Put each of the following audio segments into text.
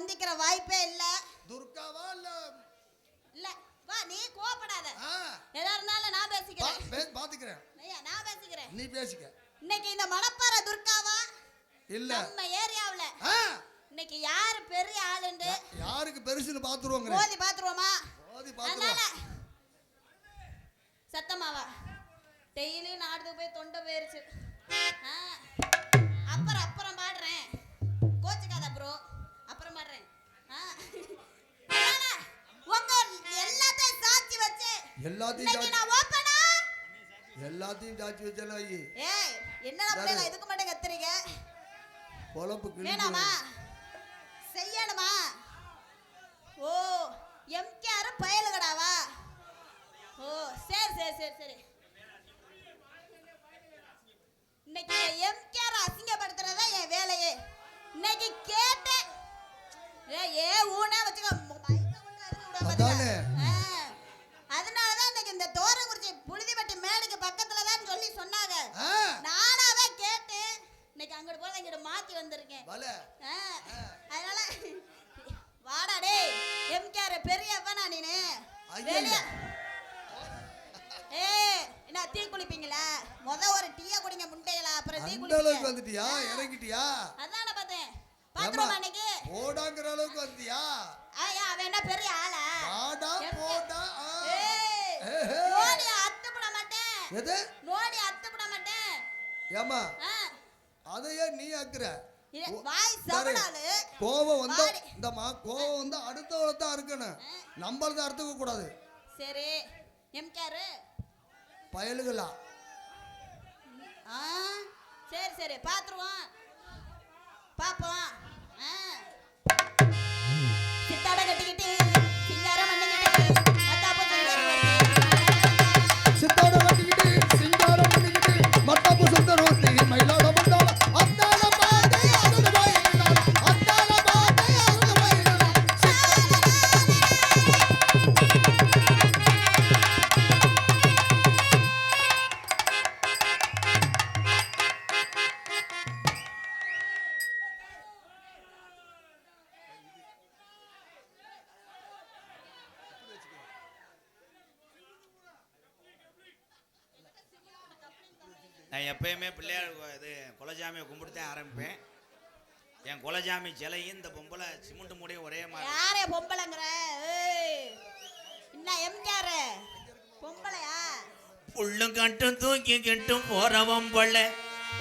சந்திக்கிற வாய்ப்பே இல்ல. துர்காவா இல்ல வா, நீ கோபப்படாத. எதா இருந்தாலும் நான் பேசிக்கிறேன். பாத்துக்கிறேன். ஐயா நான் பேசிக்கிறேன், நீ பேசிக்க. இன்னைக்கு இந்த மணப்பாறை துர்காவா இல்ல நம்ம ஏரியாவுல இன்னைக்கு யாரு பெரிய ஆளுண்டு யாருக்கு பெருசுன்னு பாத்துருவோங்க. மோதி பாத்துருவோமா? மோதி பாத்துருவோம். சத்தமாவா டெய்லி நாடுது போய் தொண்டை போயிருச்சு. அப்புறம் பாடுறேன், கோச்சுக்காத ப்ரோ, அப்புறம் பாடுறேன். உங்க எல்லாத்தையும் சாட்சி வச்சு எல்லாத்தையும் நான் ஓபனா எல்லாத்தையும் சாட்சி வச்சால. ஏய் என்னடா பிள்ளை இதுக்கு மட்டும் கத்துறீங்க? பொளப்பு கிளி வேணாமா செய்யணுமா? ஓ எம்கேஆர் பயலுகடாவா? ஓ சரி சரி சரி சரி. இன்னைக்கு எம்கேஆர் அசிங்கப்படுத்துறதா என் வேலையே. இன்னைக்கு கேட்டேன் ஏ ஊனே வச்சுக்க அதனாலதான் இன்னைக்கு இந்த தோரங்குறிச்சி புழுதிப்பட்டி மேடுக்கு பக்கத்துல தான் சொல்லி சொன்னாங்க. நானாவே கேட்டு இன்னைக்கு அங்கிட்டு போல இங்கிட்டு மாத்தி வந்திருக்கேன். அதனால வாடா டேய் எம்கேஆர் பெரியப்பனா நீனு வெளிய. என்ன டீ குளிப்பீங்களா? ஒரு டீயா குடிங்க முண்டைகளா, அப்புறம் டீ குளிப்பீங்க. அந்த அளவுக்கு வந்துட்டியா? இறங்கிட்டியா? அதானே பார்த்தேன். பாத்ரூம் அன்னைக்கு ஓடாங்கற அளவுக்கு வந்துட்டியா? ஐயா அவன் என்ன பெரிய ஆளா? ஆடா போடா. நோடி அத்துப்பட மாட்டேன். எது? நோடி அத்துப்பட மாட்டேன். ஏமா அதையே நீ ஆக்குற? வாய் சவடாலு. கோவம் வந்தா இந்தமா கோவம் வந்தா அடுத்தவள தான் இருக்கணும், நம்மள தான் அறுத்துக்க கூடாது. சரி எம்கேஆர் பயலுகளா? சரி சரி பாத்துருவோம் பாப்போம். சித்தாட கட்டிக்கிட்டு சிங்காரம் பண்ணிக்கிட்டு மத்தாப்பு சித்தாட கட்டிக்கிட்டு சிங்காரம் பண்ணிக்கிட்டு மத்தாப்பு சுந்தரோட்டி மயிலாட வந்தால அந்தால பாதே அருள் வாயினா அந்தால பாதே அருள் வாயினா. நான் எப்பயுமே பிள்ளையார் இது குலசாமியை கும்பிட்டுதான் ஆரம்பிப்பேன். என் குலசாமி சிலையும் இந்த பொம்பளை சிமெண்ட் மூடையும் ஒரே மாதிரி. யாரே பொம்பளைங்கிற? என்ன எம்கேஆர் பொம்பளையா? புள்ளும் கட்டும் தூக்கி கட்டும் போற பொம்பளை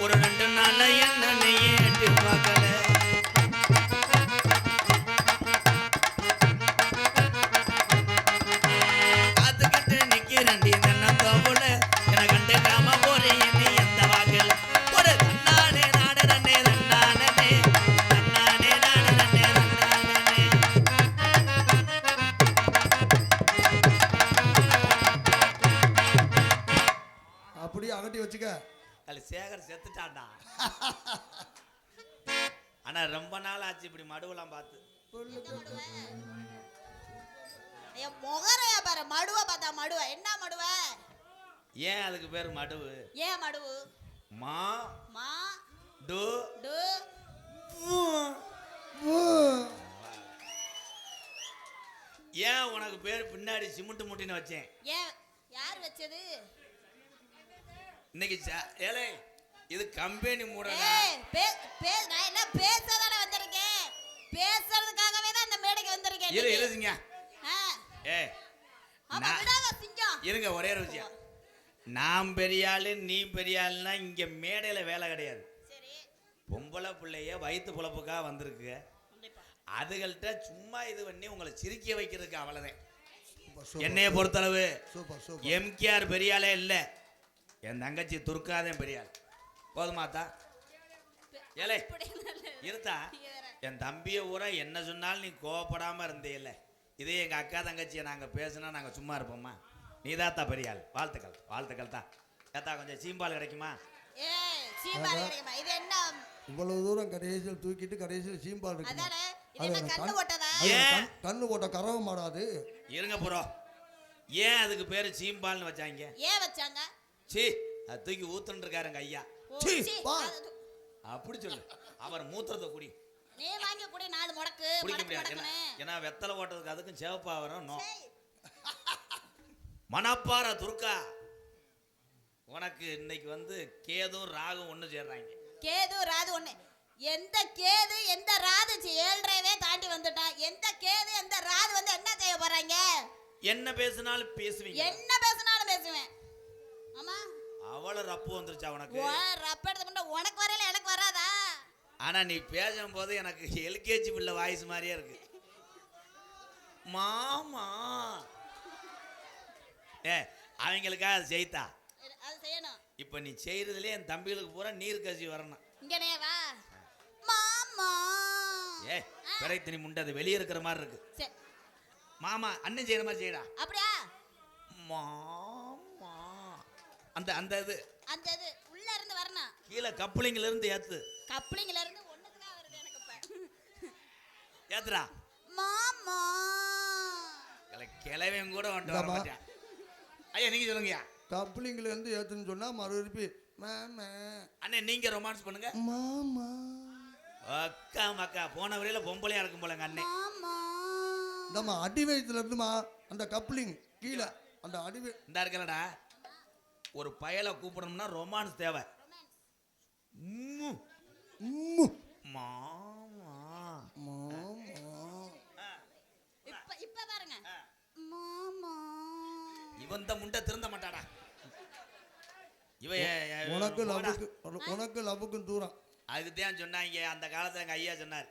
ஒரு 2 நாள்ல என்னையே எட்டு பார்க்கல. காத்துக்கிட்டு நிக்கிறண்டி தன்னம் தோப்புல என கண்டு காம போறேன் நீ எந்த வாக்கல ஒரு தன்னானே நாடு தன்னே தன்னானே தன்னானே நாடு தன்னே தன்னானே. அப்படியே அகட்டி வச்சுக்க. கல் சேகர் செத்துட்டான்டா. ஆனா ரொம்ப நாள் ஆச்சு இப்படி மடுவெல்லாம் பார்த்து. முகரையா பாரு, மடுவ பார்த்தா மடுவ. என்ன மடுவ? ஏன் அதுக்கு பேர் மடுவு? ஏன் மடுவு? மா மா டு டு ஏன் உனக்கு பேர் பின்னாடி சிமெண்ட் மூட்டின்னு வச்சேன். ஏன் யார் வச்சது? இன்னைக்கு ஏலே இது கம்பெனி மூடல. நான் என்ன பேசதானே வந்திருக்கேன், பேசுறதுக்காகவே தான் இந்த மேடைக்கு வந்திருக்கேன். இருங்க இருங்க ஒரே ஒரு விஷயம். நான் பெரிய ஆளு நீ பெரிய ஆளுன்னா இங்க மேடையில வேலை கிடையாது. பொம்பளை பிள்ளைய வயிற்று பொழப்புக்காக வந்திருக்கு. அதுகள்கிட்ட சும்மா இது பண்ணி உங்களை சிரிக்க வைக்கிறதுக்கு அவ்வளவுதான். என்னைய பொறுத்தளவு எம்கேஆர் பெரிய ஆளே இல்லை, என் தங்கச்சி துர்காதான் பெரிய ஆள். போதுமாத்தா? ஏலே இருத்தா, என் தம்பியை ஊரா என்ன சொன்னாலும் நீ கோவப்படாம இருந்தே இல்லை. இதே எங்க அக்கா தங்கச்சியை நாங்க பேசினா நாங்க சும்மா இருப்போமா? நீ தாத்தா பெரிய ஆள். வாழ்த்துக்கள் வாழ்த்துக்கள் தான். ஏத்தா கொஞ்சம் சீம்பால் கிடைக்குமா? இவ்வளவு தூரம் கடைசியில் தூக்கிட்டு கடைசியில் சீம்பால் இருக்கு. கண்ணு போட்ட கறவை மாடாது. இருங்க ப்ரோ, ஏன் அதுக்கு பேரு சீம்பால்னு வச்சாங்க? ஏன் வச்சாங்க? சீ, அது தூக்கி ஊத்துன்னு இருக்காருங்க ஐயா. சீ, அப்படி சொல்லு. அவர் மூத்திரத்தை குடி. நீ வாங்கி குடி 4 முடக்கு குடிக்க முடக்கு முடியாது முடக்குன்னு. ஏன்னா வெத்தலை ஓட்டுறதுக்கு அதுக்கும் சேவப்பா வரும் நோ. மணப்பாற துர்கா உனக்கு இன்னைக்கு வந்து கேது ராகு ஒண்ணு சேர்றாங்க. கேது ராது ஒண்ணு. எந்த கேது எந்த ராது 7:30வே தாண்டி வந்துட்டான். எந்த கேது எந்த ராது வந்து என்ன செய்ய போறாங்க? என்ன பேசினாலும் பேசுவீங்க. என்ன பேசினாலும் பேசுவேன். ஆமா அவள ரப்பு வந்துருச்சா உனக்கு? ரப்ப எடுத்து உனக்கு வரல எனக்கு வராதா? ஆனா நீ பேசும்போது எனக்கு எல்கேஜி பிள்ளை வாய்ஸ் மாதிரியே இருக்கு. மாமா அவங்களுக்காக அது செய்தா அது செய்யணும். இப்ப நீ செய்யறதுல என் தம்பிகளுக்கு பூரா நீர் கசி வரணும். இங்கனே வா மாமா. பிறைத்து நீ முண்டது வெளியே இருக்கிற மாதிரி இருக்கு. சரி மாமா அண்ணன் செய்யற மாதிரி செய்யடா. அப்படியா? மாமா அந்த அந்த இது அந்த இது உள்ள இருந்து வரணும். கீழே கப்ளிங்ல இருந்து ஏத்து. கப்ளிங்ல இருந்து ஒண்ணுதுதான் வருது எனக்கு இப்ப. ஏத்துடா மாமா. கிளவன் கூட வந்துட்டு வர மாட்டேன். ஐயா நீங்க சொல்லுங்கயா. கப்ளிங்ல இருந்து ஏத்துன்னு சொன்னா மறுபடியும் மாமா. அண்ணே நீங்க ரொமான்ஸ் பண்ணுங்க. மாமா அக்கா மக்கா போன வரையில பொம்பளையா இருக்கும் போலங்க அண்ணே. மாமா. இந்தம்மா அடி வயிற்றுல இருந்துமா அந்த கப்ளிங் கீழே அந்த அடி இந்த இருக்கலடா ஒரு பயலை கூப்பிடணும்னா ரொமான்ஸ் தேவை. மாமா இப்ப இப்ப பாருங்க மாமா. இவன் இந்த முண்டை திருந்த மாட்டாடா. உனக்கு லவ்வுக்கும் தூரம். அதுதான் சொன்னாங்க அந்த காலத்துல எங்க ஐயா சொன்னார்.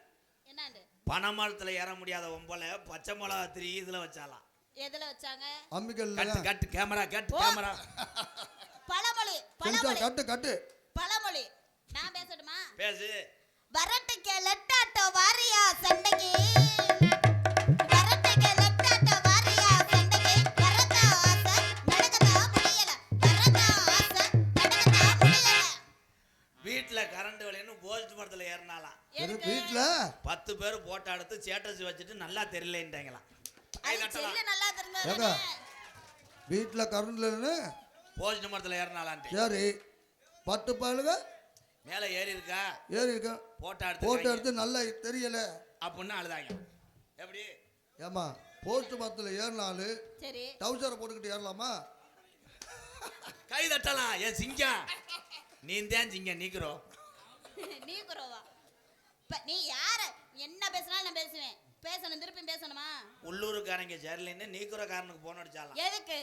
என்னண்டு? பனைமரத்துல ஏற முடியாத ஒம்பளை பச்சை மிளகா 3 இதுல வச்சாலாம். எதுல வச்சாங்க? அம்மிக்கல்ல. கட்டு கட்டு கேமரா கட்டு கேமரா. பழமொழி பழமொழி கட்டு கட்டு பழமொழி. நான் பேசட்டுமா? பேசு. வரட்டுக்கு லெட்டாட்டோ வாரியா சண்டைக்கு. வரட்டுக்கு லெட்டாட்டோ வாரியா சண்டைக்கு. வரதா ஆசை நடக்கதா முடியல. வரதா ஆசை நடக்கதா முடியல. வீட்டுல கரண்ட் வலைன்னு போஸ்ட் மரத்துல ஏறினாலாம். வீட்டுல 10 பேர் போட்டோ எடுத்து ஸ்டேட்டஸ் வச்சுட்டு நல்லா தெரியலன்ட்டாங்களாம். நல்லா தெரிஞ்சா வீட்டுல கரண்ட்ல போஸ்ட் மரத்துல ஏறினாலான்ட்டு. சரி 10 பாலுங்க மேல ஏறி இருக்கா? ஏறி இருக்கா? போட்டோ எடுத்து நல்லா தெரியல அப்படின்னு அழுதாங்க. எப்படி? ஏமா போஸ்ட் மரத்துல ஏறினாலும் சரி டவுசரை போட்டுக்கிட்டு ஏறலாமா? கை தட்டலாம். ஏன் சிங்கம் நீ தான் சிங்கம் நீக்குறோம். நீக்குறோவா? நீ யார என்ன பேசினாலும் நான் பேசுவேன். பேசணும் திருப்பி பேசணுமா? உள்ளூருக்காரங்க சரியில்லைன்னு நீக்குறக்காரனுக்கு போன் அடிச்சாலாம். எதுக்கு?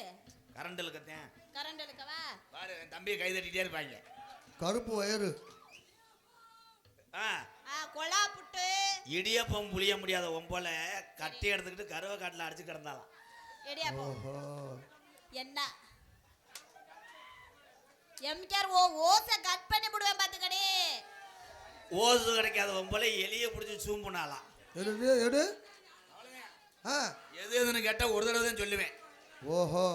கரண்ட் இழுக்கத்தேன். கரண்ட் இழுக்கவா? பாரு என் தம்பியை கை தட்டிட்டே இருப்பாங்க. கருப்பு வயரு கொலா புட்டு இடியப்பம் புளிய முடியாத ஒம்பல கட்டி எடுத்துக்கிட்டு கருவை காட்டுல அடிச்சு கிடந்தாலாம். இடியப்பம் என்ன எம்கேர் ஓசை கட் பண்ணி விடுவேன் பாத்துக்கடி. ஓசு கிடைக்காத ஒம்பல எலிய பிடிச்சி சூம்புனாலாம். எடு எடு எது எதுன்னு கேட்டா ஒரு தடவை தான் சொல்லுவேன். ஓஹோ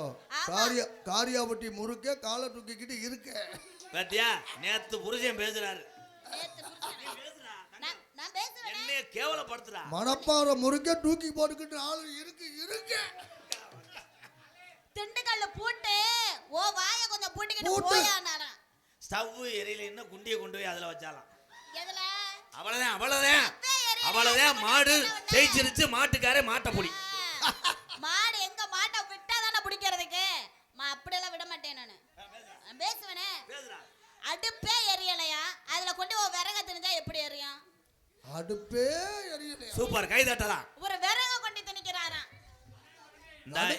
காரியாபட்டி முறுக்க காலை தூக்கிக்கிட்டு இருக்க பாத்தியா? நேத்து புருஷன் பேசுறாரு. என்ன கேவலப்படுத்துறா? மணப்பாறை முறுக்க தூக்கி போட்டுக்கிட்டு ஆளு இருக்கு இருக்கு. திண்டுக்கல்ல பூட்டு ஓ வாயை கொஞ்சம் பூட்டிக்கிட்டு போயானாரா. ஸ்டவ் எரியலைன்னா குண்டியை கொண்டு போய் அதுல வச்சாலாம். எதுல? அவ்வளவுதான் அவ்வளவுதான் அவ்வளவுதான். மாடு ஜெயிச்சிருச்சு. மாட்டுக்காரே மாட்டை புடி. மாடு எங்க மாட்டை விட்டா தானே பிடிக்கிறதுக்கு. அப்படியெல்லாம் விட மாட்டேன் நானு. பேசுவேனே. அடுப்பே எரியலையா அதுல கொண்டு விறகு திணிச்சா எப்படி எரியும்? அடுப்பே எரியலையா? சூப்பர் கை தட்டலாம். ஒரு விறகு கொண்டு திணிக்கிறாராம்.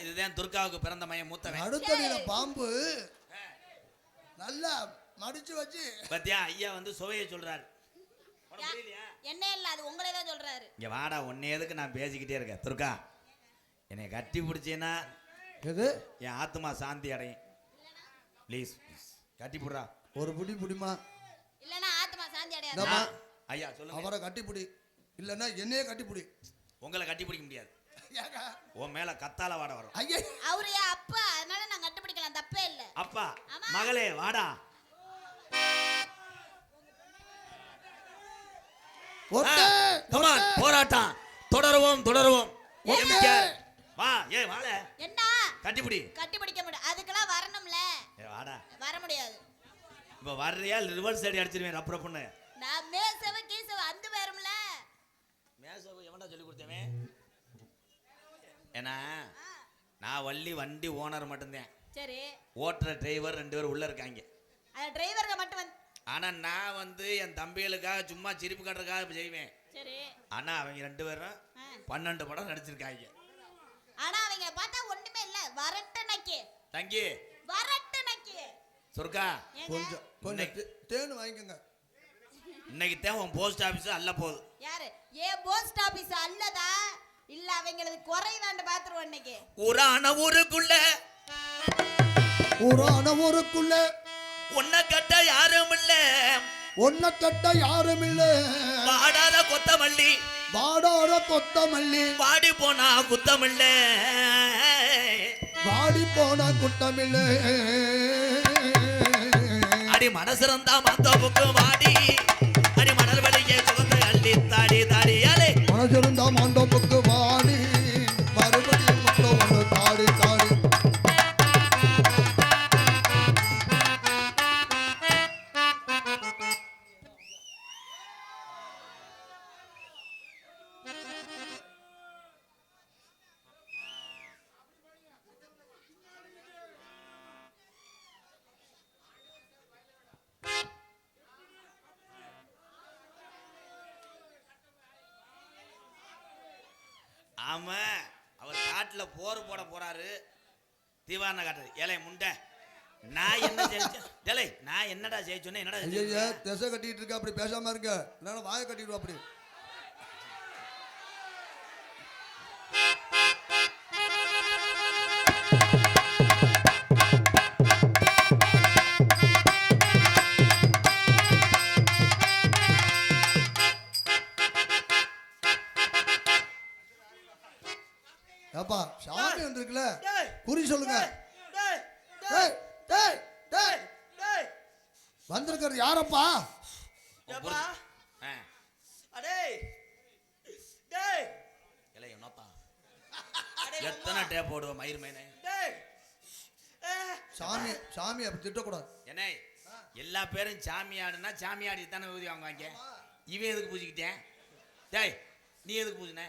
இதுதான் துர்காவுக்கு பிறந்த மையம் மூத்தவன். அடுத்தடியில பாம்பு நல்லா மடிச்சு வச்சு பத்தியா ஐயா வந்து சுவையை சொல்றாரு. என்ன இல்ல அது உங்களே தான் சொல்றாரு. இங்க வாடா உன்னை எதுக்கு நான் பேசிக்கிட்டே இருக்கேன். துர்கா என்னை கட்டி பிடிச்சேன்னா எது என் ஆத்மா சாந்தி அடையும். ப்ளீஸ் கட்டி புடுறா. ஒரு புடி புடிமா இல்லனா ஆத்மா சாந்தி அடையாதா? ஐயா சொல்லுங்க. அவரை கட்டி புடி இல்லனா என்னையே கட்டி புடி. உங்களை கட்டி பிடிக்க முடியாது. உன் மேல கத்தால வாட வரும். அவரு என் அப்பா அதனால நான் கட்டி பிடிக்கலாம் தப்பே இல்ல. அப்பா மகளே வாடா. போராட்டம் தொடருவோம் தொடருவோம். வா ஏ வாழ என்ன கட்டிப்பிடி. கட்டி பிடிக்க முடியும் அதுக்கெல்லாம் வரணும்ல. வாடா வர முடியாது. இப்ப வர்றியா ரிவர்ஸ் சைடு அடிச்சிருவேன் ரப் ரப்னு. நான் மேசவ கீசவ அந்த வேறம்ல. ஏன்னா நான் வண்டி ஓனர் மட்டும்தான். சரி. ஓட்டுற டிரைவர் 2 பேர் உள்ள இருக்காங்க. அந்த டிரைவருக்கு மட்டும் வந்து. ஆனா நான் என் தம்பிகளுக்காக சும்மா சிரிப்பு காட்டுறதுக்காக செய்வேன். சரி. ஆனா அவங்க 2 பேரும் 12 படம் நடிச்சிருக்காங்க. ஆனா அவங்க பார்த்தா ஒண்ணுமே இல்ல. வரட்டனக்கே. தங்கி. வரட்டனக்கே. சொர்க்கா. கொஞ்சம் தேன் வாங்கிக்கங்க. இன்னைக்கு தேவன் போஸ்ட் ஆபீஸ் அல்ல போகுது. யாரு? போஸ்ட் ஆபீஸ் அல்லதா இல்ல அவங்களுக்கு குறைதான்னு பாத்துருவோம் இன்னைக்கு. ஊரான ஊருக்குள்ள உன்னை கட்ட யாரும் இல்ல. வாடாத கொத்தமல்லி வாடி போனா குத்தமில்ல. அடி மனசிறந்தா மத்தவுக்கு வாடி. அடி மணல் வெளியே சுகந்த அள்ளி தாடி தாடியாலே மனசிறந்தா மண்டபுக்கு வாடி. மறுபடியும் தாடி தாடி. ஆமா, அவர் காட்டுல போர் போட போறாரு. தீவான காட்டுறது. ஏலே முண்டை, நான் என்ன செஞ்சேன்? டேலே நான் என்னடா செய்ய சொன்னேன்? என்னடா ஐயா திசை கட்டிட்டு இருக்க, அப்படி பேசாம இருங்க. இல்லைன்னா வாயை கட்டிடுவா அப்படி. ஏப்பா சாமி வந்திருக்குல, குறி சொல்லுங்க. வந்திருக்கிறது யாரப்பா? எத்தனை டேப் போடுவோம் மயிர் மேனே. சாமி அப்படி திட்டக்கூடாது. என்ன எல்லா பேரும் சாமியாடுனா சாமியாடி தானே ஊதி வாங்குவாங்க. இவன் எதுக்கு பூஜிக்கிட்டேன்? டேய் நீ எதுக்கு பூஜின?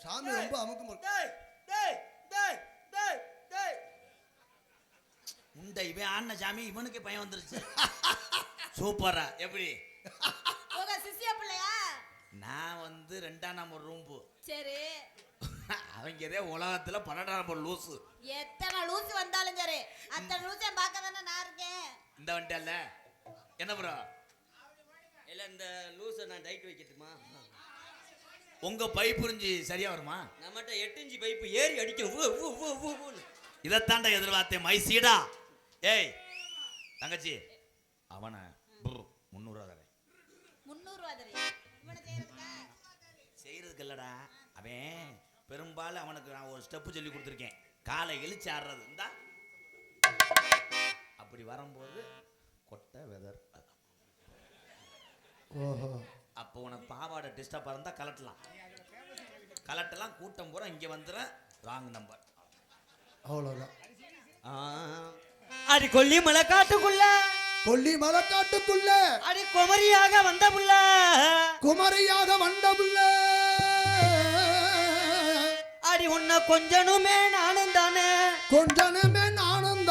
சாமி ரொம்ப அமுக்கு முண்டை. இவன் ஆன சாமி இவனுக்கு பயம் வந்துருச்சு. சூப்பரா. எப்படி உங்க சிசியா பிள்ளையா? நான் 2ஆம் நம்பர் ரூம்பு. சரி. அவங்க இதே உலகத்துல 12ஆம் நம்பர் லூசு. எத்தனை லூசு வந்தாலும் சரி அத்தனை லூசை பார்க்க தானே நான் இருக்கேன். இந்த வண்டியல்ல என்ன ப்ரோ? இல்ல இந்த லூசை நான் டைட் வைக்கட்டுமா? உங்க பைப் புரிஞ்சு சரியா வருமா? நம்மகிட்ட 8 இன்ச்சு பைப்பு ஏறி அடிக்கும். இதைத்தாண்ட எதிர்பார்த்தேன் மை சீடா. ஏய் தங்கச்சி, அவனை 300 ரூபா தரேன். 300 ரூபா தரேன். இவனை செய்யறதுக்கு இல்லடா. அவன் பெரும்பாலும் அவனுக்கு நான் ஒரு ஸ்டெப்பு சொல்லி கொடுத்துருக்கேன். காலை இழிச்சு ஆடுறது. இந்தா அப்படி வரும்போது கொட்டை வெதர். அப்போ உனக்கு பாவாடை டிஸ்டர்பாக இருந்தால் கலட்டலாம். கூட்டம் பூரா இங்கே வந்துட. Wrong number. அவ்வளோதான். அடி கொல்லிமலை காட்டுக்குள்ள அடி குமரியாக வந்த புள்ள அடி உன்னை கொஞ்சனுமே நானும் தானே உன்னை கொஞ்சனுமே நானும்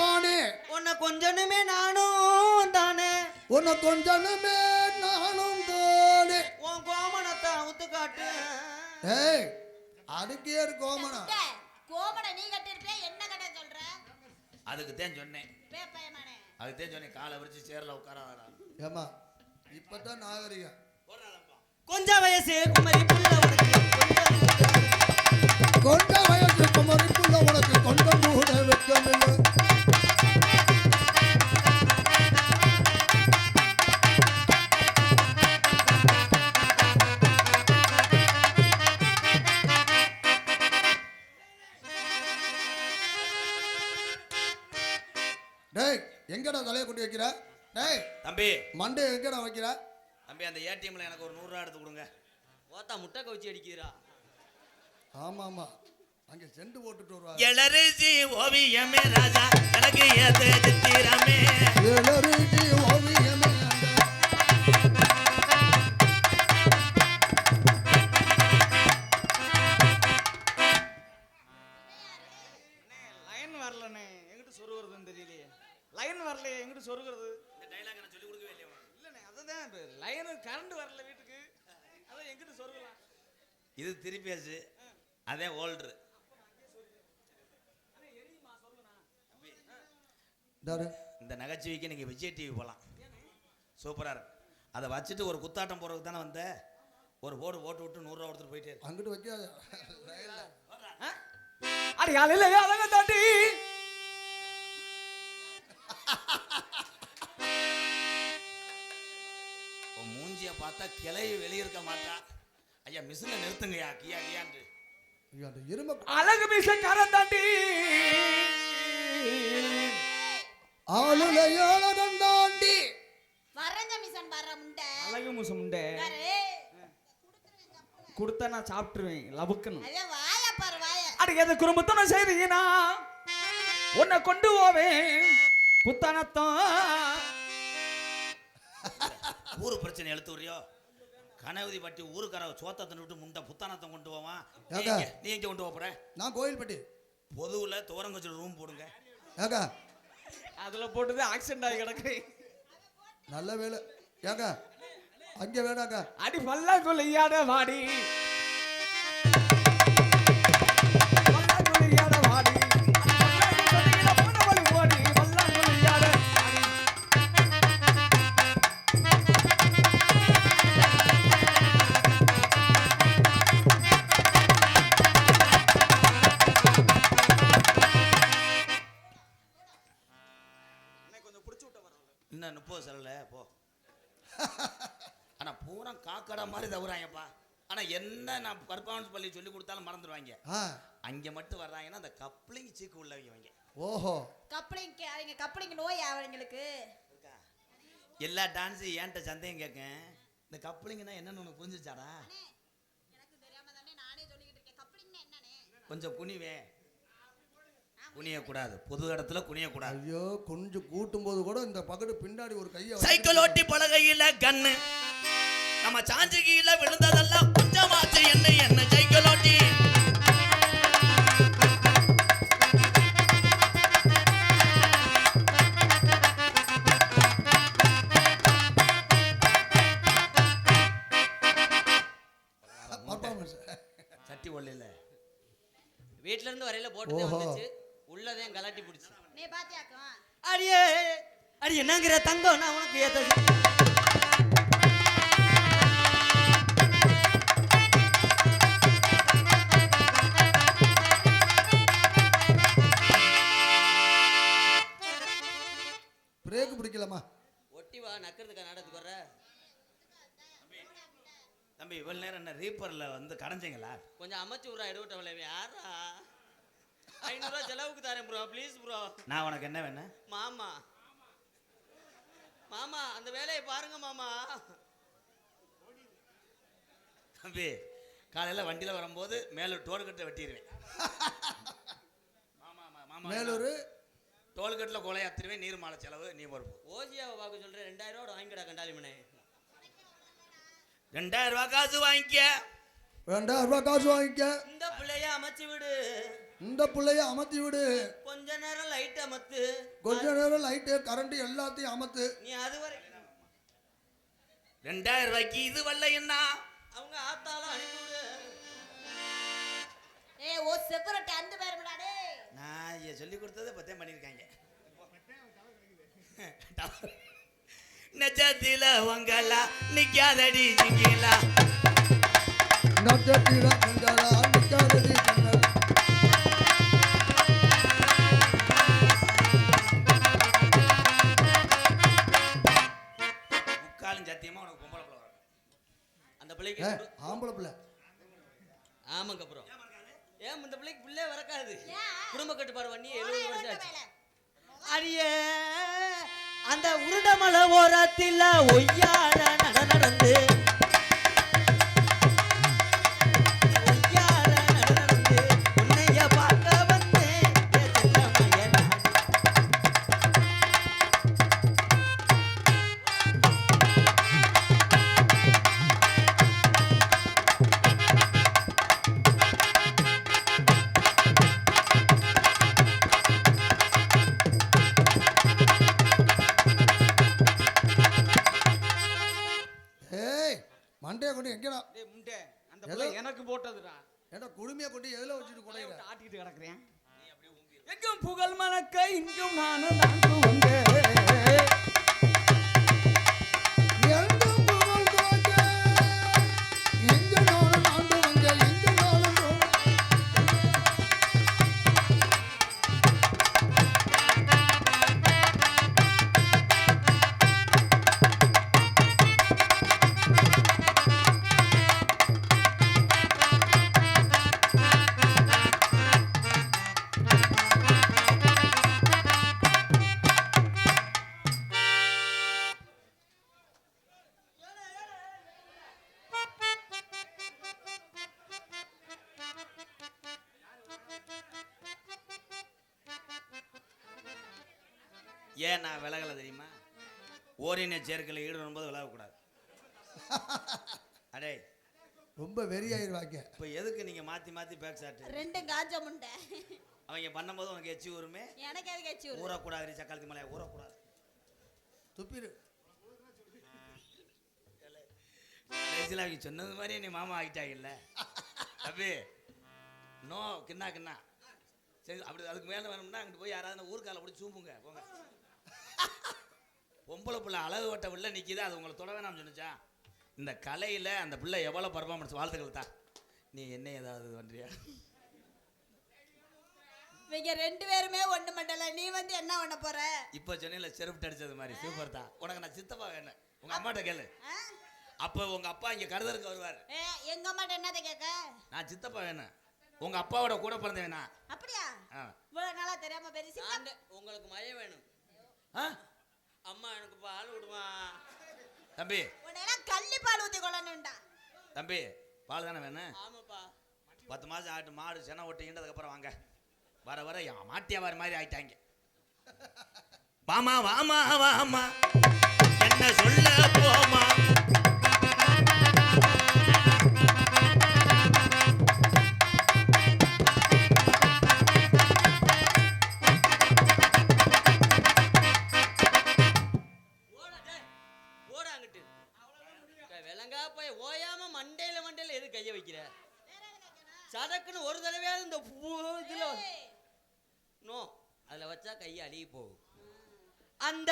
தானே உன் கோமணத்தை அவுத்து காட்டு. ஏய் அதுக்கே ஒரு கோமணம். நீ கட்டிருப்பியா? என்ன கட்ட சொல்ற? அதுக்கு தான் சொன்னேன். காலை விரிச்சு சேர்ல உட்காராதடா. ஏமா இப்பதான் நாகரிகம். கொஞ்சம் வயசு குமரி புள்ள உனக்கு கொஞ்சம் கூட வெட்கமில்லை. டேய் எங்கடா தலையை கொண்டு வைக்கிற? டேய் தம்பி மண்டே எங்கடா வைக்கிற? தம்பி அந்த ஏடிஎம்ல எனக்கு ஒரு 100 ரூபா எடுத்து கொடுங்க. ஓத்தா முட்டை கவுச்சி அடிக்கிறா. ஆமா அங்க செண்டு போட்டுட்டு வருவா. எலரிசி ஓவியமே ராஜா எனக்கு ஏதே சித்திரமே. எலரிசி ஓவியமே சொருகிறது? இந்த டைலாக் நான் சொல்லி கொடுக்கவே இல்லையா உனக்கு? இல்லண்ணே, அதுதான் லைனு கரண்ட் வரல வீட்டுக்கு, அதான் எங்கிட்டு சொருகலாம். இது திருப்பியாச்சு, அதே ஓல்ட்ரு. இந்த நகைச்சுவைக்கு நீங்க விஜய் டிவி போகலாம், சூப்பரா இருக்கு. அதை வச்சுட்டு ஒரு குத்தாட்டம் போறதுக்கு தானே வந்த, ஒரு போட்டு விட்டு 100 ரூபா கொடுத்துட்டு போயிட்டே இருக்கு. அங்கிட்டு வைக்காத. அடி காலையில அழக தாண்டி மூஞ்சிய பார்த்தா கிளைய வெளியிருக்க மாட்டா. ஐயா மிஷினை நிறுத்துங்கய்யா, கியா கியான்னு. ஐயோ, அந்த எருமை அழகு மீசக்காரன் தாண்டி ஆளுலையாளன் தாண்டி வரஞ்ச மிஷன் வர முண்டை அழகு மூசம் உண்டே பாரு. கொடுத்தா நான் சாப்பிட்டுருவேன், லபுக்கணும். அதே வாய பாரு வாய. அடி எது குடும்பத்தோட செய்றீங்கன்னா உன்னை கொண்டு போவேன் புத்தானத்தம். ஊரு பிரச்சனை எழுத்து வரையோ, கனவதி பட்டி ஊருக்கார சோத்தத்தை விட்டு முண்டை புத்தானத்தம் கொண்டு போவான். ஏக்கா. நீ எங்க கொண்டு போற? நான் கோயில்பட்டி. பொதுவுல துவரங்கச்சில் ரூம் போடுங்க. ஏக்கா அதுல போட்டுது ஆக்சிடென்ட் ஆகி கிடக்கு. நல்ல வேலை. ஏக்கா அங்க வேணாக்கா. அடி பல்லா கொள்ளையாட வாடி, பல்லா கொள்ளையாட வாடி, ஓடி பல்லா கொள்ளையாட வாடி. இன்னும் 30 செலவுல போ. ஆனா பூரா காக்கடா மாதிரி தவறாங்கப்பா. ஆனா என்ன நான் பர்ஃபார்மன்ஸ் பண்ணி சொல்லி கொடுத்தாலும் மறந்துடுவாங்க. அங்க மட்டும் வர்றாங்கன்னா அந்த கப்ளிங் சீக்கு உள்ளவங்க. ஓஹோ, கப்ளிங் அவங்க கப்ளிங் நோய் அவங்களுக்கு. எல்லா டான்ஸ் ஏன்ட்ட சந்தேகம் கேட்கேன். இந்த கப்ளிங்னா என்னன்னு உனக்கு புரிஞ்சுச்சாடா? எனக்கு தெரியாம தானே நானே சொல்லிக்கிட்டு இருக்கேன். கப்ளிங்னா என்னன்னு கொஞ்சம் குனிவே. குனியக்கூடாது, பொது இடத்துல குனியக்கூடாது. ஐயோ, கொஞ்சம் கூட்டும் போது கூட இந்த பக்கத்து பின்னாடி ஒரு கையை சைக்கிள் ஓட்டி பலகையில கண்ணு நம்ம சாஞ்சு கீழே விழுந்ததெல்லாம் கொஞ்சமாச்சு. என்ன சைக்கிள் ஓட்டி சட்டி ஒல்லையில வீட்ல இருந்து வரையில போட்டு வந்துச்சு, உள்ளதையும் கலாட்டி பிடிச்சி. நீ பாத்தியாக்கும். அடியே அடி என்னங்கிற தங்கம், நான் உனக்கு ஏத்த பிரேக் பிடிக்கலாமா? ஒட்டி வா, நக்கிறதுக்கு நாடத்துக்கு வர்ற. தம்பி இவ்வளவு நேரம் என்ன ரீப்பர்ல வந்து கடைஞ்சிங்களா? கொஞ்சம் அமைச்சு விட்றா, எடுவிட்ட விளைவு. யாரா 500 ரூபா செலவுக்கு தரேன் ப்ரோ, ப்ளீஸ் ப்ரோ. நான் உனக்கு என்ன வேணும்? மாமா மாமா அந்த வேலையை பாருங்க மாமா. தம்பி காலையில வண்டியில வரும்போது மேலூர் டோல்கட்டை வெட்டிடுவேன். மேலூர் டோல்கட்டில் கொலையாத்திருவேன். நீர் மாலை செலவு நீ பொறுப்பு. ஓசியாவை பார்க்க சொல்றேன், 2000 ரூபா வாங்கிடா கண்டாலிமனே. 2000 ரூபா காசு வாங்கிக்க. 2000 ரூபாய் காசு வாங்கிக்க. இந்த பிள்ளைய அமைச்சு விடு, இந்த பிள்ளைய அமர்த்தி விடு. கொஞ்ச நேரம் லைட் அமத்து, கொஞ்ச நேரம் லைட்டு கரண்ட் எல்லாத்தையும் அமத்து. நீ அதுவரை 2000 ரூபாய்க்கு இது வரல என்ன? அவங்க ஆத்தாலும் அனுப்பிவிடு. ஓ செப்பரேட் அந்த பேர் விடாடே. நான் சொல்லி கொடுத்ததை பத்தே பண்ணியிருக்காங்க. நெஜத்தில உங்களா நிக்காதடி சிங்கிலா, நட்சத்திர கண்டலா நிக்காதடி கண்டலா. முக்காலும் சத்தியமா உனக்கு பொம்பளை பிள்ளை வரும். அந்த பிள்ளைக்கு ஆம்பளை பிள்ளை. ஆமாங்க அப்புறம் ஏன் இந்த பிள்ளைக்கு பிள்ளை வரக்காது? குடும்ப கட்டுப்பாடு பண்ணி 70 வருஷம் ஆச்சு. அடியே அந்த உருண்டமலை ஓரத்தில் ஒய்யார நடந்து உன்னைய பார்க்க வந்தேன். புள்ள எனக்கு போட்டதுடா. ஏன்னா குடுமையை கொண்டு எதுல வச்சுட்டு குடையிற? ஆட்டிட்டு கிடக்குறேன். எங்கும் புகழ் மணக்க இங்கும் நானும் நான்கு வந்தே. எங்கும் புகழ் துவங்க, எங்கு நாளும் ஆண்டு வங்க, எங்கு நாளும் ஏன் நான் விலகலை தெரியுமா? ஓரின சேர்க்கையில் ஈடுபடும்போது விலகக்கூடாது. அடே ரொம்ப வெறியாயிருவாங்க. இப்போ எதுக்கு நீங்க மாத்தி மாத்தி பேக் சாட்டு? ரெண்டும் காஞ்ச முண்டை. அவங்க பண்ணும்போது உனக்கு எச்சி ஊருமே. எனக்கு எதுக்கு எச்சி ஊரு? ஊறக்கூடாது, சக்காலத்தி மலையா ஊறக்கூடாது. துப்பிரு. கடைசியில் அவங்க சொன்னது மாதிரி நீ மாமா ஆகிட்டாங்கல்ல தம்பி. நோ கிண்ணா கிண்ணா சரி. அப்படி அதுக்கு மேலே வேணும்னா அங்கிட்டு போய் யாராவது ஊருக்கால பிடிச்சி சூம்புங்க போங்க. பொம்பளை பிள்ளை அழகு வட்ட பிள்ளை நிற்கிது, அது உங்களை தொட வேணாம்னு சொன்னிச்சா? இந்த கலையில் அந்த பிள்ளை எவ்வளோ பர்ஃபார்மன்ஸ், வாழ்த்துக்கள் தான். நீ என்ன ஏதாவது பண்ணுறியா? இவங்க ரெண்டு பேருமே ஒண்ணு மண்டல. நீ வந்து என்ன பண்ண போற? இப்போ சென்னையில் செருப்பு அடிச்சது மாதிரி சூப்பர் தான். உனக்கு நான் சித்தப்பா வேணும். உங்க அம்மாட்ட கேளு. அப்போ உங்க அப்பா இங்கே கருதருக்கு வருவார். எங்க அம்மாட்ட என்னதை கேட்க? நான் சித்தப்பா வேணும். உங்க அப்பாவோட கூட பிறந்த வேணா? அப்படியா? இவ்வளவு நாளா தெரியாம பெருசு. உங்களுக்கு மயம் வேணும். அம்மா எனக்கு பால் விடுமா தம்பி? உன்னெல்லாம் கள்ளி பால் ஊத்தி கொள்ளணும்டா தம்பி. பால் தானே வேணும்? ஆமாப்பா. 10 மாசம் ஆட்டு மாடு சென ஓட்டிக்கிட்டதுக்கு அப்புறம் வாங்க. வர வர மாட்டியாவார் மாதிரி ஆயிட்டாங்க. வாமா வாமா வாமா என்ன சொல்ல போமா. விலங்கா போய் ஓயாம மண்டையில எது கைய வைக்கிற? சடக்குன்னு ஒரு தடவையாவது இந்த இதுல நோ அதுல வச்சா கையை அழுகி போகும். அந்த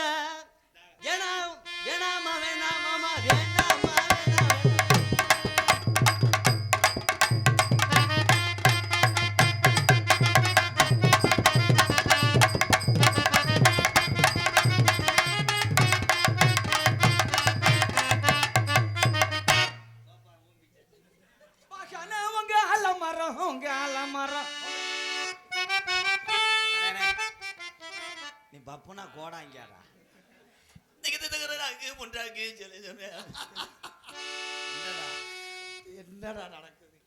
வேணாமா வேணாமா வேணாமா நீ பப்புனா கோடாங்காடா. என்னடா நடக்குது?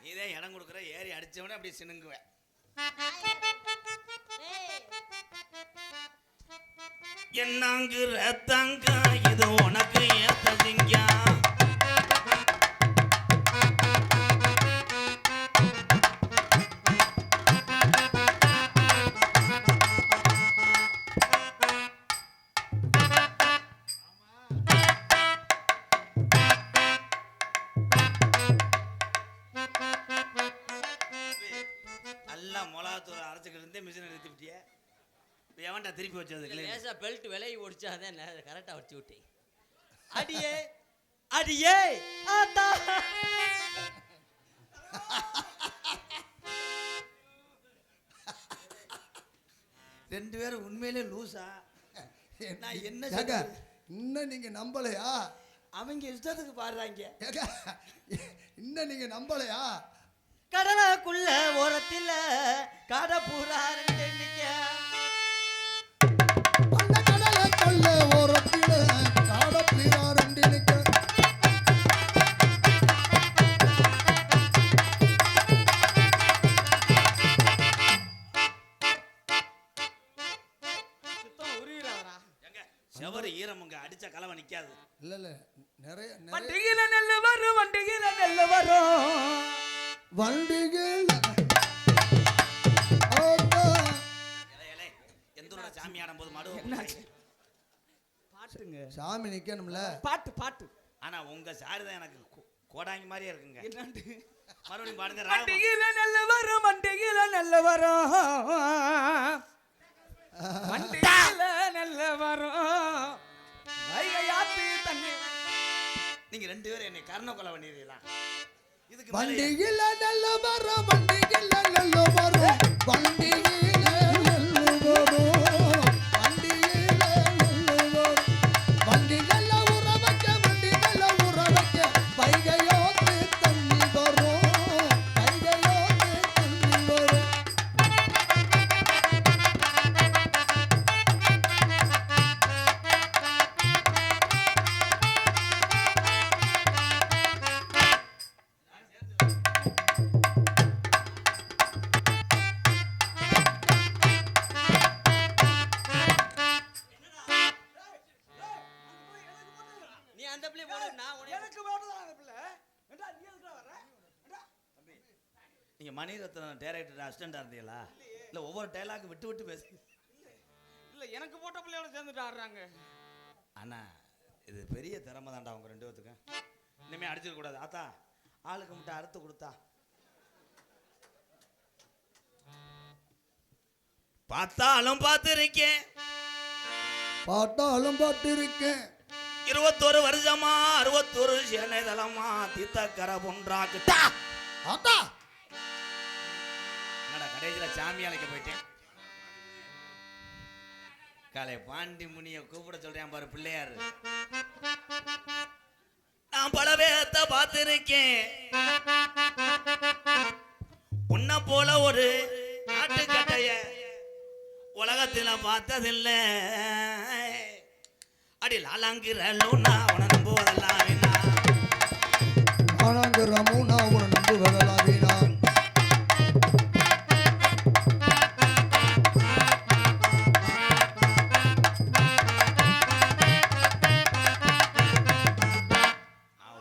நீதான் இடம் கொடுக்குற, ஏறி அடிச்சவனே அப்படி சினுங்குவேன். என்னங்கிற தங்க இது உனக்கு ஏத்ததிங்க. எல்லாம் மிளகாத்தூள் அரைச்சிக்கிட்டு இருந்தே மிஷினை நிறுத்திவிட்டிய. எவன்டா திருப்பி வச்சது? லேசா பெல்ட் விலையை ஒடிச்சாதான் கரெக்டா வச்சு விட்டேன். அடியே அடியே ஆத்தா. ரெண்டு பேரும் உண்மையிலே லூசா? நான் என்ன இன்னும் நீங்க நம்பலையா? அவங்க இஷ்டத்துக்கு பாடுறாங்க. இன்னும் நீங்க நம்பலையா? கடலுக்குள்ள ஓரத்தில் காடை பூரா ரெண்டு நிக்க. அந்த கடலுக்குள்ள ஓரத்தில் காடை பூரா ரெண்டு நிக்க. வண்டிகள் எந்தோட சாமி ஆடும் போது மடு பாட்டுங்க. சாமி நிக்கணும்ல. பாட்டு பாட்டு. ஆனா உங்க சாரி தான் எனக்கு கோடாங்கி மாதிரியே இருக்குங்க. என்னண்டு? மறுபடியும் பாடுங்க. வண்டியில நல்ல வரும், வண்டியில நல்ல வரும், வண்டியில நல்ல வரும், வைகையாத்து தண்ணி. நீங்க ரெண்டு பேரும் என்னை கர்ண கொலை பண்ணிடுறீங்களா? இதுக்கு வண்டியில் நல்ல வரும், வண்டியில் நல்ல வரும், வண்டியில் நல்ல வரும், வண்டியில் நல்ல வரும், வண்டி நல்ல ஊற வைக்க, வண்டி நல்ல ஊற வைக்க, வைகையோத்து தண்ணி வரும், வைகையோத்து தண்ணி வரும். நீ அந்த பிள்ளை போடு, நான் உனக்கு எனக்கு வேணும்தான் அந்த பிள்ளை. ஏண்டா நீ எதுக்குடா வர? ஏண்டா? நீங்க மணிரத்னம் டைரக்டர் அசிஸ்டண்டா இருந்தீங்களா? இல்ல ஒவ்வொரு டைலாக் விட்டு விட்டு பேசு. இல்ல எனக்கு போட்ட பிள்ளையோட சேர்ந்துட்டு ஆடுறாங்க. அண்ணா இது பெரிய திறமை தான்டா அவங்க ரெண்டு பேத்துக்கும். இனிமே அடிச்சிட கூடாது. ஆத்தா ஆளுக்கு மட்டும் அறுத்து கொடுத்தா பார்த்தாலும் பார்த்துருக்கேன், பார்த்தாலும் பார்த்திருக்கேன், 21 வருஷமா 61 சேனைதளமா தீத்தக்கரை பொன்றாக்கு. ஆத்தா என்னடா கடைசியில சாமி அழைக்க போயிட்டேன். காலை பாண்டி முனிய கூப்பிட சொல்றேன் பாரு பிள்ளையாரு. நான் பல பேத்த பார்த்திருக்கேன், உன்னை போல ஒரு நாட்டுக்கட்டைய உலகத்துல பார்த்ததில்ல. அடி லாலாங்கிறலூனா உன நம்புவதெல்லாம் வேணா, ஆனாங்கிற மூணா உன நம்புவதெல்லாம் வீணா.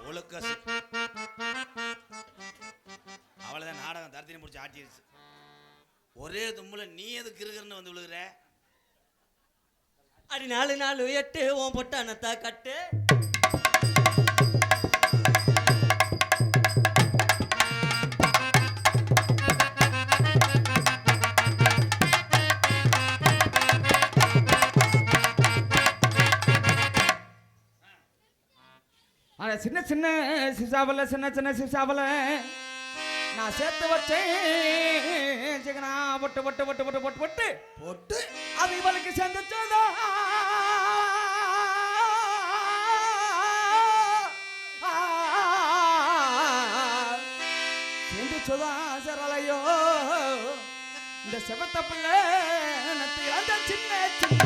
ஒழுக்க அவ்வளவுதான். நாடகம் தரத்தினி முடிச்சு ஆட்டிடுச்சு. ஒரே தும்முல நீ எதுக்கு இருக்குன்னு வந்து விழுகிற? அடி 4 4 8 உன் பொட்டானத்தா கட்டு. ஆனா சின்ன சின்ன சிசாவல, சின்ன சின்ன சிசாவல நான் சேர்த்து வச்சேன் சிக்கனா பொட்டு பொட்டு பொட்டு பொட்டு பொட்டு பொட்டு போட்டு அது இவளுக்கு சேர்ந்துச்சதா. சேர்ந்துச்சதா சரளையோ இந்த செவத்த பிள்ளை அந்த சின்ன சின்ன.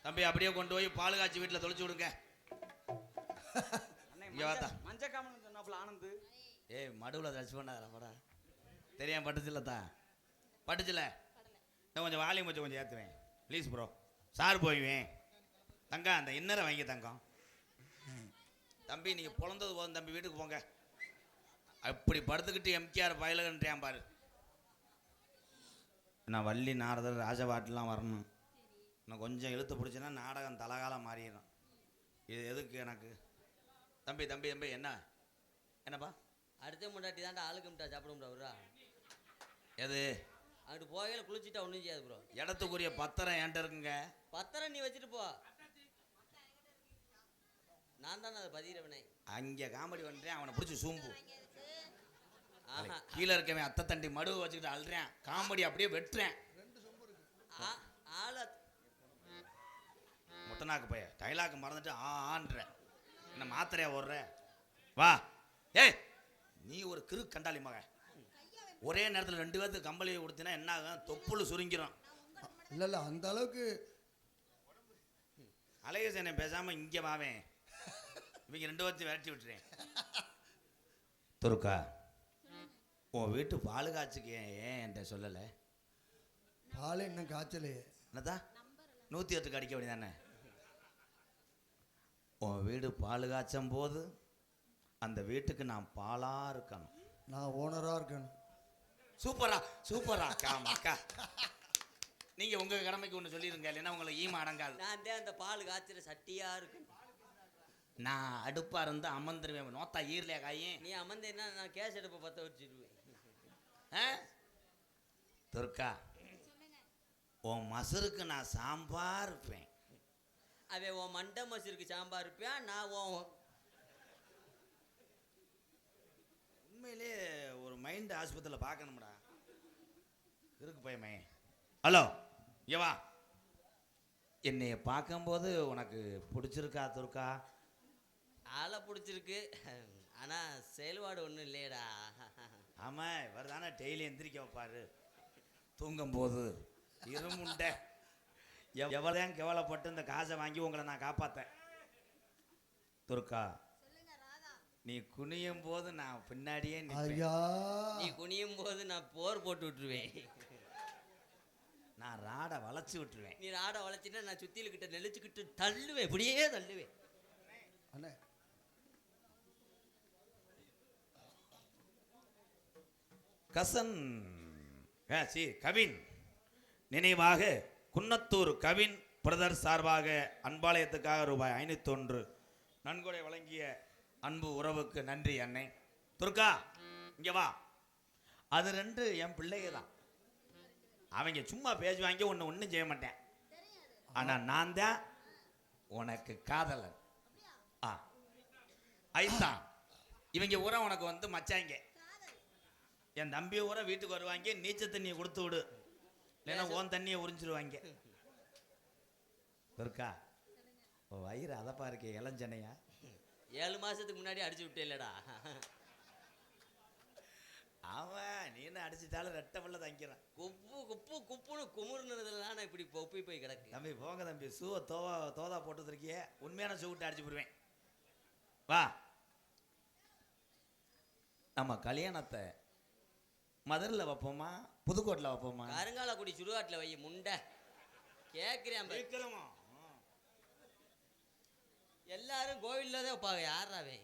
தம்பி அப்படியே கொண்டு போய் பால் காய்ச்சி வீட்டில் தொலைச்சு விடுங்க. இங்க வாத்தா. மஞ்ச காமன் சொன்னாப்புல ஆனந்து. ஏய் மடுவில் தச்சு பண்ணாதா படா? தெரியாம பட்டுச்சுலத்தா? பட்டுச்சுல? நான் கொஞ்சம் வால்யூம் வச்சு கொஞ்சம் ஏற்றுவேன் ப்ளீஸ் ப்ரோ. சார் போய்வேன். தங்கம் அந்த இன்னரை வாங்கி தங்கம். தம்பி நீங்கள் பிறந்தது போதும் தம்பி, வீட்டுக்கு போங்க. அப்படி படுத்துக்கிட்டு எம்கேஆர் பயலுகன்றியான் பாரு. நான் வள்ளி நாரதர் ராஜபாட்டெலாம் வரணும். நான் கொஞ்சம் இழுத்து பிடிச்சேன்னா நாடகம் தலகாலம் மாறிடும். இது எதுக்கு எனக்கு? தம்பி தம்பி தம்பி என்ன என்னப்பா? அடுத்த முன்னாடி தாண்டா ஆளுக்கு முட்டா சாப்பிட முடியாதுரா. எது? அங்கிட்டு போகையில குளிச்சுட்டா ஒன்றும் செய்யாது ப்ரோ. இடத்துக்குரிய பத்திரம் என்கிட்ட இருக்குங்க. பத்திரம் நீ வச்சுட்டு போ, நான் தானே அதை பதிகிறவனே. அங்கே காமெடி பண்ணுறேன், அவனை பிடிச்சி சூம்பு. ஆஹா, கீழே இருக்கவன் அத்தை தண்டி மடுவை வச்சுக்கிட்டு அழுறேன், காமெடி அப்படியே வெட்டுறேன். ஆள முட்டனாக்கு பைய டைலாக் மறந்துட்டு ஆன்ற என்ன மாத்திரையா ஓடுற? வா. ஏய் நீ ஒரு கிரு கண்டாளி மக. ஒரே நேரத்தில் 2 பேர்த்துக்கு கம்பளியை கொடுத்தீங்கன்னா என்ன ஆகும்? தொப்புள் சுருங்கிரும். இல்ல இல்ல அந்த அளவுக்கு அழகேசனை பேசாம இங்கே வாவேன். இவங்க 2 பேர்த்தையும் விரட்டி விட்டுறேன். துருக்கா உன் வீட்டு பால் காய்ச்சிக்கு ஏன் என்கிட்ட சொல்லலை? பால் இன்னும் காய்ச்சலையே. என்னதா 108 அடிக்க வேண்டியதானே? உன் வீடு பால் காய்ச்சும் போது அந்த வீட்டுக்கு நான் பாலா இருக்கணும். நான் ஓனரா இருக்கணும். சூப்பரா சூப்பரா அக்கா. நீங்க உங்க கடமைக்கு ஒன்று சொல்லிருங்க, இல்லைன்னா உங்களை ஈம அடங்காது. நான் தான் அந்த பால் காய்ச்சற சட்டியா இருக்கு. நான் அடுப்பா இருந்து அமர்ந்துருவேன். நோத்தா ஈரலையா காயும்? நீ அமர்ந்தேன்னா நான் கேஸ் அடுப்பை பற்ற வச்சிருவேன். துர்கா உன் மசருக்கு நான் சாம்பார் இருப்பேன். அவன் உன் மண்டை மசருக்கு சாம்பார் இருப்பேன். நான் உண்மையிலே ஒரு மைண்ட் ஆஸ்பத்திரியில் பார்க்கணும்டா. இருக்கு பையமே. ஹலோ ஏவா, என்னைய பார்க்கும்போது உனக்கு பிடிச்சிருக்கா துர்கா? ஆளை பிடிச்சிருக்கு, ஆனால் செயல்பாடு ஒன்றும் இல்லையடா. ஆமாம், இவர் தானே டெய்லி எந்திரிக்க வைப்பாரு தூங்கும்போது. இருமுண்டை எவ்வளோதான் கேவலப்பட்டு இந்த காசை வாங்கி உங்களை நான் காப்பாற்றேன். துர்கா நீ குனியும் போது நான் பின்னாடியே ஐயா, நீ குனியும் போது நான் போர் போட்டு விட்டுருவேன். நான் ராடை வளைச்சி விட்டுருவேன். நீ ராடை வளைச்சிட்டா நான் சுத்திலுக்கிட்ட நெளிச்சுக்கிட்டு தள்ளுவேன், இப்படியே தள்ளுவேன். அண்ணே கசன் கவின் நினைவாக குன்னத்தூர் கவின் பிரதர் சார்பாக அன்பாலயத்துக்காக ரூபாய் 501 நன்கொடை வழங்கிய அன்பு உறவுக்கு நன்றி அண்ணே. துர்கா இங்க வா. அது 2 என் பிள்ளைங்க தான். அவங்க சும்மா பேசுவாங்க, ஒன்றும் செய்ய மாட்டேன். ஆனா நான் தான் உனக்கு காதலன். ஐத்தான் இவங்க ஊரா உனக்கு வந்து மச்சாங்க. என் தம்பி ஊரா வீட்டுக்கு வருவாங்க. நீச்சல் தண்ணியை கொடுத்து விடு, இல்லைன்னா ஓன் தண்ணியை உறிஞ்சிருவாங்க. துர்கா வயிறு அதப்பா இருக்கே இளஞ்சனையா. 7 மாசத்துக்கு முன்னாடி அடிச்சு விட்டே இல்லடா. அவன் நீன்னு அடிச்சுட்டாலும் ரெட்டை பிள்ளை தங்கிறான். குப்புன்னு குமுறுனதுல நான் இப்படி போய் கிடக்கு. தம்பி போங்க தம்பி, சூவை தோதா போட்டு இருக்கியே. உண்மையான சூவிட்டு அடிச்சு போடுவேன். வா, நம்ம கல்யாணத்தை மதுரையில் வைப்போமா புதுக்கோட்டில் வைப்போமா? கருங்காலக்குடி சுடுகாட்டில் வை முண்டை. கேட்குறேன் எல்லாரும் கோவிலில் தான் வைப்பாங்க. யாராவே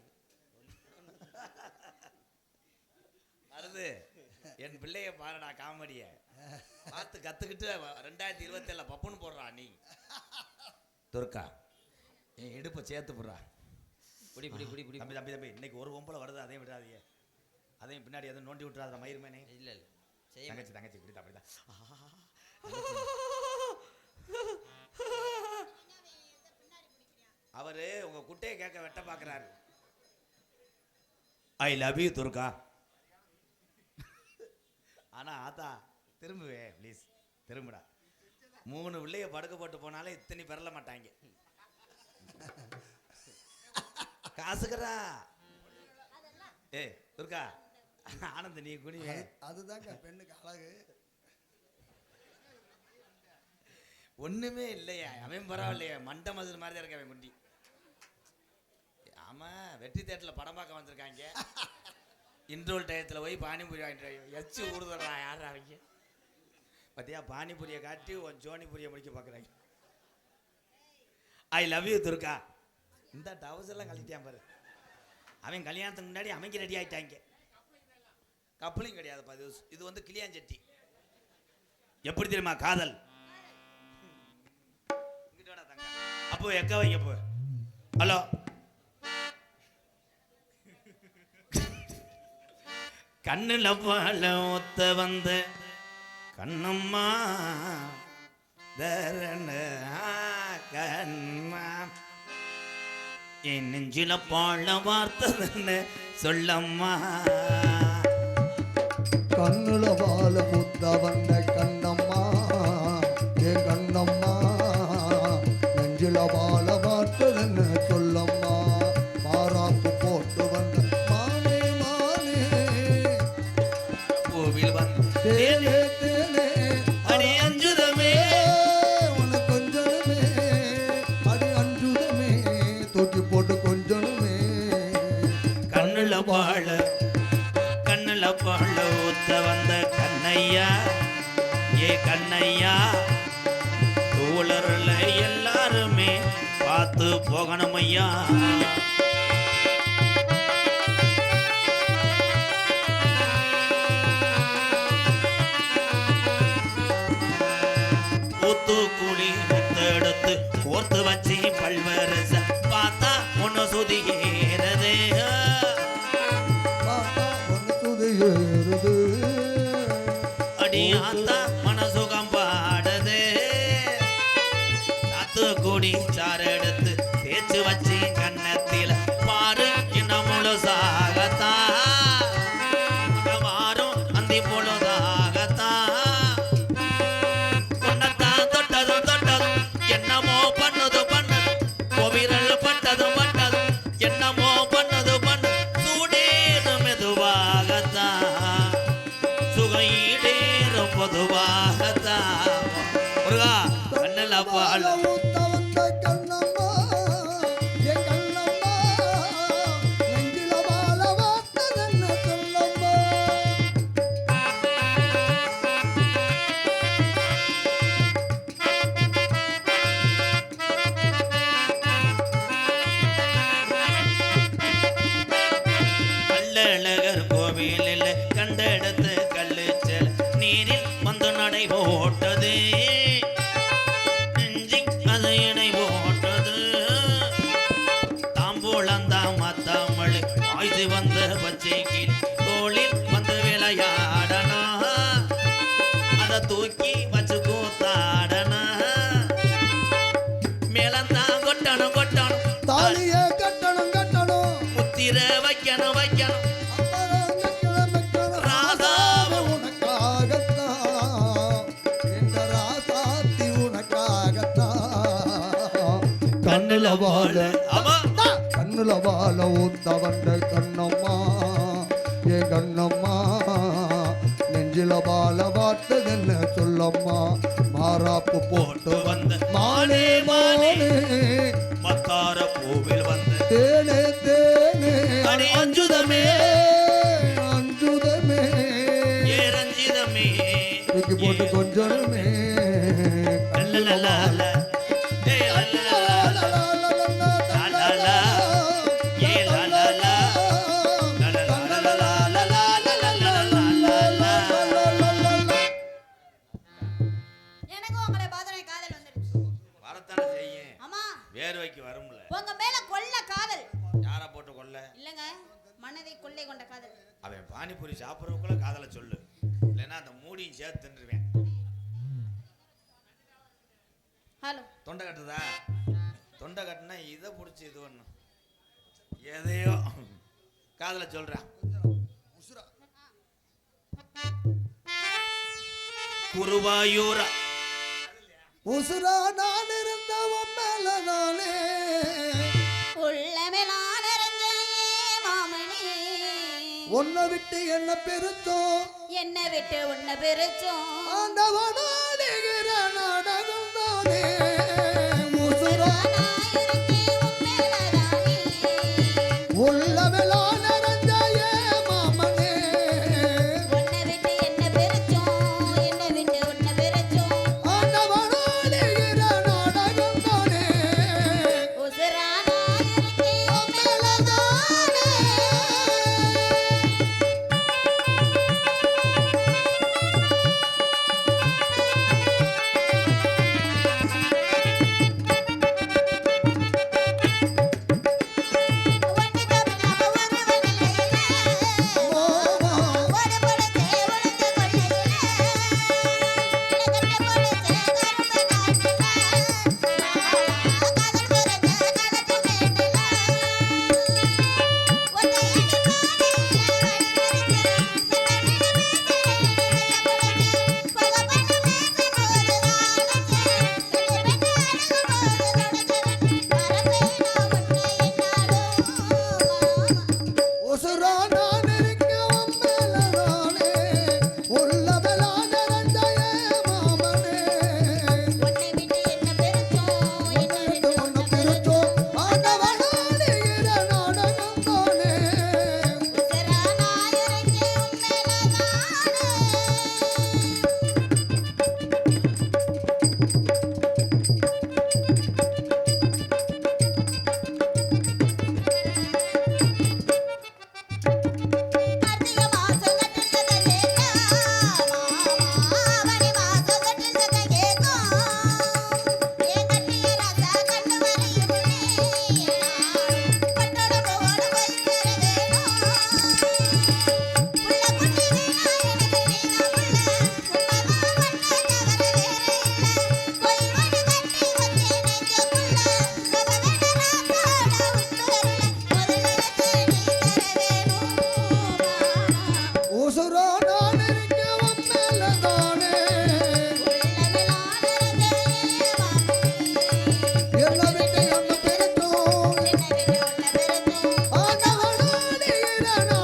வருது என் பிள்ளைய பாருடா, காமெடிய பார்த்து கத்துக்கிட்டு 2027 பப்புன்னு போடுறா நீ. துர்கா என் இடுப்பை சேர்த்து போடுறா. புடி தம்பி தம்பி தம்பி, இன்னைக்கு ஒரு ஒம்பளை வருது, அதையும் விடாதீங்க. அதையும் பின்னாடி எதுவும் நோண்டி விட்டுறாத மயிர்மேனே. இல்லை தங்கச்சி இப்படிதான். அவரு உங்க குட்டையை கேட்க வெட்ட பாக்குறாரு. I love you Durga. ஆனா ஆத்தா திரும்புவே ப்ளீஸ், திரும்புடா. 3 பிள்ளைய படுக்க போட்டு போனாலே இத்தனை பெறல மாட்டாங்க. காசுக்கிறா. துர்கா ஆனந்த் நீ குனிவே. அதுதாங்க பெண்ணுக்கு அழகு. ஒண்ணுமே இல்லையா, அவன் பரவாயில்லையா, மண்டை மதுரை மாதிரி தான் இருக்க அவன் குண்டி. ஆமா, வெற்றி தேட்டரில் படம் பார்க்க வந்திருக்காங்க. இன்ட்ரோல் டயத்தில் போய் பானிபூரி வாங்கிட்டு எச்சு ஊடுதா. யார் அவங்க பார்த்தியா? பானிபூரியை காட்டி உன் ஜோனிபூரியை முடிக்க பார்க்குறாங்க. I love you Durga. இந்த டவர்ஸ் எல்லாம் கழிட்டான் பாரு. அவன் கல்யாணத்துக்கு முன்னாடி அவங்க ரெடி ஆகிட்டாங்க. கப்பலிங் கிடையாதுப்பா, இது வந்து கிளியாஞ்சட்டி. எப்படி தெரியுமா காதல்? அப்போ எக்க வைங்க போ. ஹலோ கண்ணுல பால ஒத்த வந்த கண்ணம்மா கண்ணா என் நெஞ்சில பாழ வார்த்ததுன்னு சொல்லம்மா. கண்ணுல பால முத்த வந்த கண்ணம்மா, என் கண்ணம்மா நெஞ்சில பால வார்த்ததுன்னு சொல்லம்மா. மாறாப்பு போட்டு வந்த மானே மானே கோவில் வந்து தேனே தேனே அடி அஞ்சுதமே உனக்கு கொஞ்சமே அடி அஞ்சுதமே தூக்கி போட்டு கொஞ்சமே. கண்ணுல பாழ கண்ணுல பாழ ஊத்த வந்த கண்ணையா ஏ கண்ணையா தோழர்ல எல்லாருமே பார்த்து போகணும் ஐயா கூலி முத்தெடுத்து கோர்த்து வச்சு பல்வரச பார்த்தா ஒன்னு சுதியேறது அடியாத்தா மனசுகம் பாடுது காத்து கூடி சாறு எடுத்து தேய்ச்சு வச்சு கண்ணத்தில பாரு இன்னும் முழுசாகத்தா மாறும் அந்தி பொழுதாகத்தா என்னமோ பண்ணது பண்ணது கோவிரல் பட்டது பட்டது என்னமோ பண்ணது பண்ணது சூடேறும் மெதுவாகத்தான் சுகையீடேறும் பொதுவாகத்தான் முருகா கண்ணல பால் கோவிலில் கண்டெடுத்து கல்லுச்சல் நீரில் வந்து நடை போட்டது அது இணை போட்டது தாம்பூலந்தாம் மத்தாமழு ஆய்து வந்த பச்சைக்கு தோளில் வந்து விளையாடனா அதை தூக்கி வச்சு கூத்தாடனா மேலந்தான் கொட்டணும் கொட்டணும் தாலிய கட்டணும் கட்டணும் முத்திர வைக்கணும் வைக்கணும் கண்ணுல வாழ ஊத்த வந்த கண்ணம்மா ஏ கண்ணம்மா நெஞ்சில வாழ வாட்டதென்ன சொல்லம்மா மாறாப்பு போட்டு வந்த மாலே மாலே மத்தார பூவில் வந்த தேனே தேனே அஞ்சுதமே அஞ்சுதமே ஏரஞ்சிதமே தூக்கி போட்டு கொஞ்சமே வேர்வைக்கு வரும்ல உங்க மேல கொல்ல காதல் யாரை போட்டு கொல்ல இல்லங்க மனதை கொள்ளை கொண்ட காதல் அவன் பானிபூரி சாப்பிட்றவக்குள்ள காதலை சொல்லு இல்லைன்னா அந்த மூடியும் சேர்த்து தின்றுவேன் ஹலோ தொண்டை கட்டுதா தொண்டை கட்டுனா இதை பிடிச்சி இது பண்ணும் எதையோ காதலை சொல்றான் குருவாயூரா உசுரா நான் இருந்தவன் மேலதானே உள்ளமெல்லாம் நிறைஞ்ச மாமணி உன்னை விட்டு என்ன பெருத்தோம் என்ன விட்டு உன்னை பெருச்சோம் ஆண்டவனாடுகிற நாடகம் தானே உசுரா உள்ளமெல்லாம் நிறைஞ்ச மாமனே உன்னை விட்டு என்ன பெருச்சோம் என்ன விட்டு உன்னை பெருச்சோம் ஆண்டவனாடுகிற நாடகம் தானே உசுரானா இருக்கேன் உன் மேலதானே நானா